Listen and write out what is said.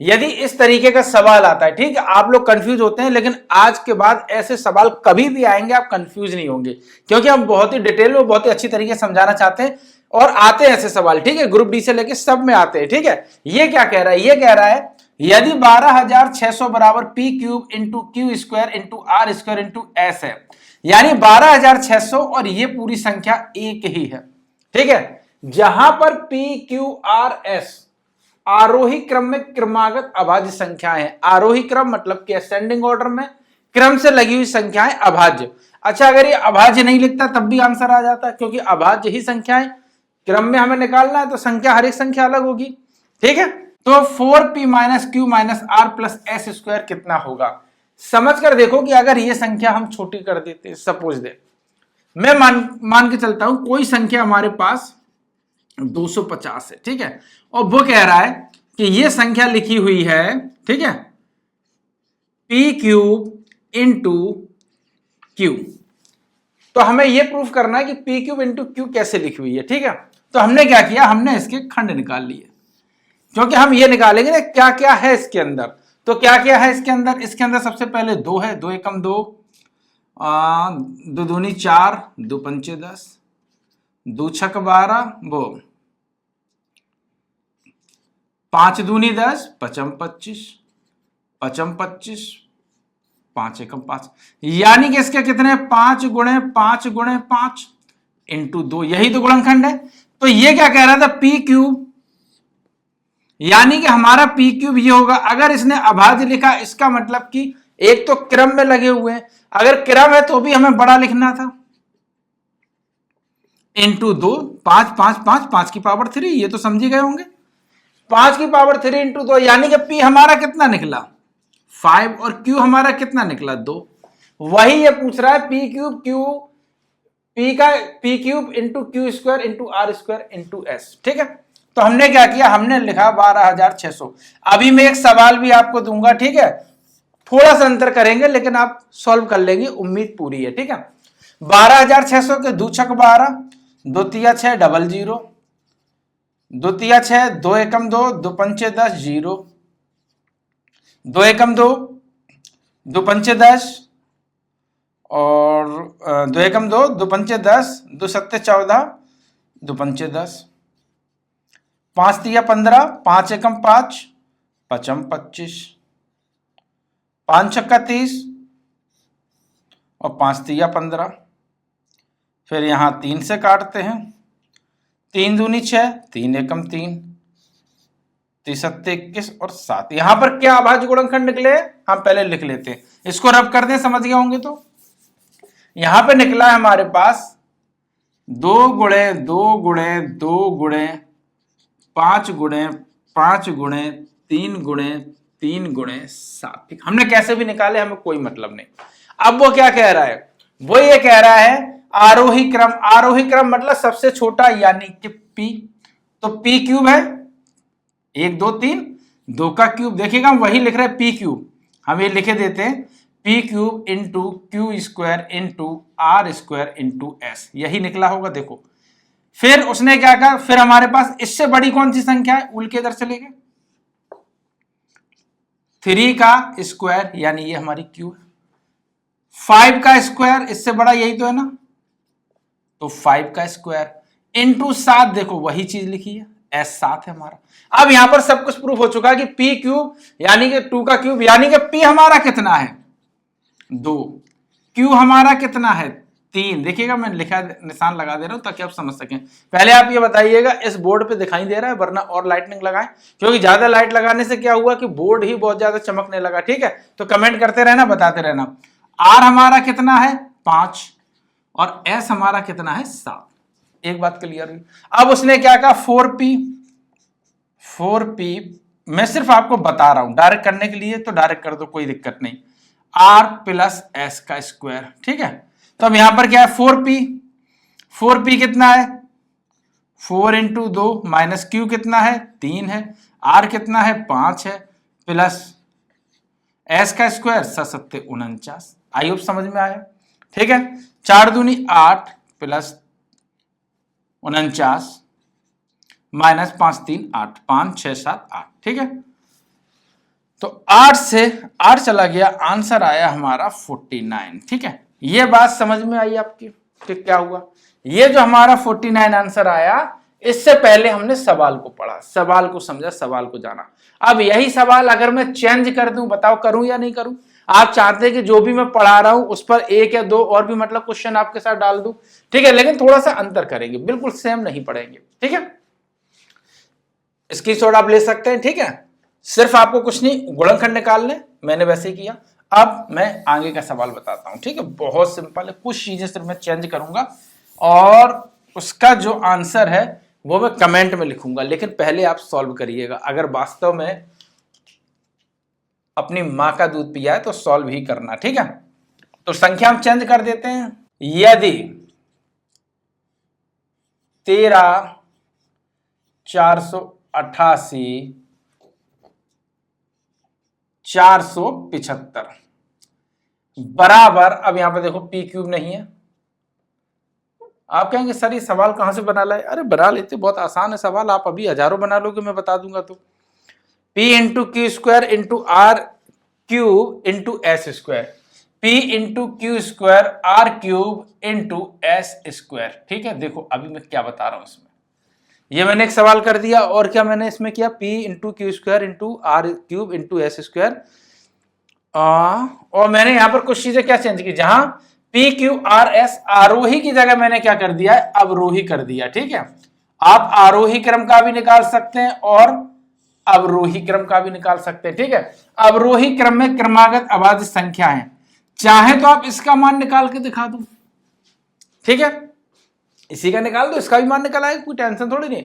यदि इस तरीके का सवाल आता है, ठीक है, आप लोग कंफ्यूज होते हैं, लेकिन आज के बाद ऐसे सवाल कभी भी आएंगे आप कंफ्यूज नहीं होंगे, क्योंकि हम बहुत ही डिटेल में बहुत ही अच्छी तरीके से समझाना चाहते हैं और आते हैं ऐसे सवाल, ठीक है, ग्रुप डी से लेके सब में आते हैं, ठीक है। ये क्या कह रहा है, ये कह रहा है यदि 12,600 बराबर P cube into Q square into R square into S है, यानी 12,600 और ये पूरी संख्या एक ही है, ठीक है। जहां पर पी क्यू आर एस आरोही क्रम में क्रमागत अभाज्य संख्याएं हैं। आरोही क्रम मतलब कि असेंडिंग ऑर्डर में क्रम से लगी हुई संख्याएं अभाज्य। अच्छा, अगर ये अभाज्य नहीं लिखता तब भी आंसर आ जाता, क्योंकि अभाज्य ही संख्याएं क्रम में हमें निकालना है, तो संख्या हर एक संख्या अलग होगी, ठीक है। तो 4p minus Q minus R plus S square कितना होगा, समझ कर देखो कि अगर ये संख्या हम छोटी कर देते, सपोज दे मैं मान के चलता हूं कोई संख्या हमारे पास 250 है, ठीक है, और वो कह रहा है कि ये संख्या लिखी हुई है, ठीक है, पी क्यूब इंटू क्यू। तो हमें ये प्रूफ करना है कि पी क्यूब इंटू क्यू कैसे लिखी हुई है, ठीक है। तो हमने क्या किया, हमने इसके खंड निकाल लिए, क्योंकि हम ये निकालेंगे ना क्या क्या है इसके अंदर। तो क्या क्या है इसके अंदर, इसके अंदर सबसे पहले 2 है, 2 एकम 2, 2 दूनी 4, 2 पंचे 10, 2 छक 12, वो 5 दूनी 10, पचम 25, पचम 25, 5 एकम 5, यानी कि इसके कितने 5 गुणे 5 गुणे 5 इंटू 2, यही तो गुणनखंड है। तो ये क्या कह रहा था, पी क्यूब, यानी कि हमारा पी क्यूब ये होगा। अगर इसने अभाज्य लिखा इसका मतलब कि एक तो क्रम में लगे हुए हैं, अगर क्रम है तो भी हमें बड़ा लिखना था, इंटू 2, 5 5 5 5 की पावर 3, ये तो समझ गए होंगे, 5 की पावर 3 इंटू 2, यानी कि पी हमारा कितना निकला 5 और क्यू हमारा कितना निकला 2। वही ये पूछ रहा है P cube Q, P cube into Q square into R square into S, ठीक है। तो हमने क्या किया, हमने लिखा 12,600। अभी मैं एक सवाल भी आपको दूंगा, ठीक है, थोड़ा सा अंतर करेंगे लेकिन आप सॉल्व कर लेंगे, उम्मीद पूरी है, ठीक है। 12,600 के 2 छक 12, 2 तिया 6 डबल 0, 2 तिया 6, 2 एकम 2, 2 पंचे 10 0, 2 एकम 2, 2 पंचे 10 और 2 एकम 2, 2 पंचे 10, 2 सत्ते 14, 2 पंचे 10, 5 तिया 15, 5 एकम 5, पचम 25, 5 छक्का 30 और 5 तिया 15। फिर यहां 3 से काटते हैं, 3 दूनी 6, 3 एकम 3, 3 सत्ते 21 और 7। यहां पर क्या अभाज्य गुणनखंड निकले हम पहले लिख लेते हैं, इसको रब कर दें, समझ गए होंगे। तो यहां पे निकला है हमारे पास 2 गुणे 2 गुणे 2 गुणे 5 गुणे 5 गुणे 3 गुणे 3 गुणे 7, ठीक। हमने कैसे भी निकाले, हमें कोई मतलब नहीं। अब वो क्या कह रहा है, वो ये कह रहा है आरोही क्रम। आरोही क्रम मतलब सबसे छोटा, यानी कि पी। तो पी क्यूब है 1 2 3, 2 का क्यूब, देखिएगा हम वही लिख रहे हैं पी क्यूब, हम ये लिखे देते हैं P cube into Q square into R square into S, यही निकला होगा, देखो। फिर उसने क्या कहा, फिर हमारे पास इससे बड़ी कौन सी संख्या है, उल्टे इधर चले गए, 3 का स्क्वायर, यानी ये हमारी क्यू है, 5 का स्क्वायर, इससे बड़ा यही तो है ना, तो 5 का स्क्वायर इंटू 7, देखो वही चीज लिखी है, एस 7 है हमारा। अब यहां पर सब कुछ प्रूफ हो चुका है कि पी क्यूब यानी कि 2 का क्यूब, यानी कि पी हमारा कितना है 2, क्यू हमारा कितना है 3। देखिएगा मैं लिखा निशान लगा दे रहा हूं ताकि आप समझ सकें। पहले आप ये बताइएगा इस बोर्ड पे दिखाई दे रहा है, वरना और लाइटनिंग लगाएं, क्योंकि ज्यादा लाइट लगाने से क्या हुआ कि बोर्ड ही बहुत ज्यादा चमकने लगा, ठीक है। तो कमेंट करते रहना, बताते रहना। आर हमारा कितना है 5 और एस हमारा कितना है 7, एक बात क्लियर हुई। अब उसने क्या कहा 4p, मैं सिर्फ आपको बता रहा हूं, डायरेक्ट करने के लिए तो डायरेक्ट कर दो, कोई दिक्कत नहीं, आर प्लस एस का स्क्वायर, ठीक है। तो अब यहां पर क्या है 4p कितना है 4 इंटू 2 माइनस क्यू कितना है 3 है, आर कितना है 5 है, प्लस एस का स्क्वायर 7 49। आई होप समझ में आया, ठीक है। 4 दूनी 8 प्लस 49 माइनस 5 3 8, 5 6 7 8, ठीक है। तो 8 से 8 चला गया, आंसर आया हमारा 49। ठीक है, ये बात समझ में आई आपकी? ठीक, क्या हुआ, ये जो हमारा 49 आंसर आया, इससे पहले हमने सवाल को पढ़ा, सवाल को समझा, सवाल को जाना। अब यही सवाल अगर मैं चेंज कर दूं, बताओ करूं या नहीं करूं? आप चाहते हैं कि जो भी मैं पढ़ा रहा हूं उस पर एक या दो और भी मतलब क्वेश्चन आपके साथ डाल दूं, ठीक है, लेकिन थोड़ा सा अंतर करेंगे, बिल्कुल सेम नहीं पढ़ेंगे। ठीक है, स्क्रीनशॉट आप ले सकते हैं। ठीक है, सिर्फ आपको कुछ नहीं, गुणनखंड निकालने, मैंने वैसे ही किया। अब मैं आगे का सवाल बताता हूं। ठीक है, बहुत सिंपल है, कुछ चीजें सिर्फ मैं चेंज करूंगा और उसका जो आंसर है वो मैं कमेंट में लिखूंगा, लेकिन पहले आप सॉल्व करिएगा। अगर वास्तव में अपनी मां का दूध पिया है तो सॉल्व ही करना। ठीक है, तो संख्या हम चेंज कर देते हैं। यदि 13,488 475 बराबर, अब यहां पर देखो पी क्यूब नहीं है। आप कहेंगे सर ये सवाल कहां से बना लाए? अरे बना लेते, बहुत आसान है सवाल, आप अभी हजारों बना लोगे, मैं बता दूंगा। तो P into Q square into R cube into S square, P into Q square R cube into S square. ठीक है, देखो अभी मैं क्या बता रहा हूं इसमें, ये मैंने एक सवाल कर दिया और क्या मैंने इसमें किया, P into Q square into R cube into S square, और मैंने यहां पर कुछ चीजें क्या चेंज की, जहां पी क्यू आर एस आरोही की जगह मैंने क्या कर दिया है, अवरोही कर दिया। ठीक है, आप आरोही क्रम का भी निकाल सकते हैं और अवरोही क्रम का भी निकाल सकते हैं। ठीक है, अवरोही क्रम में क्रमागत अभाज्य संख्या है, चाहे तो आप इसका मान निकाल के दिखा दो। ठीक है, इसी का निकाल दो, इसका भी मान निकाल आएगा, कोई टेंशन थोड़ी नहीं।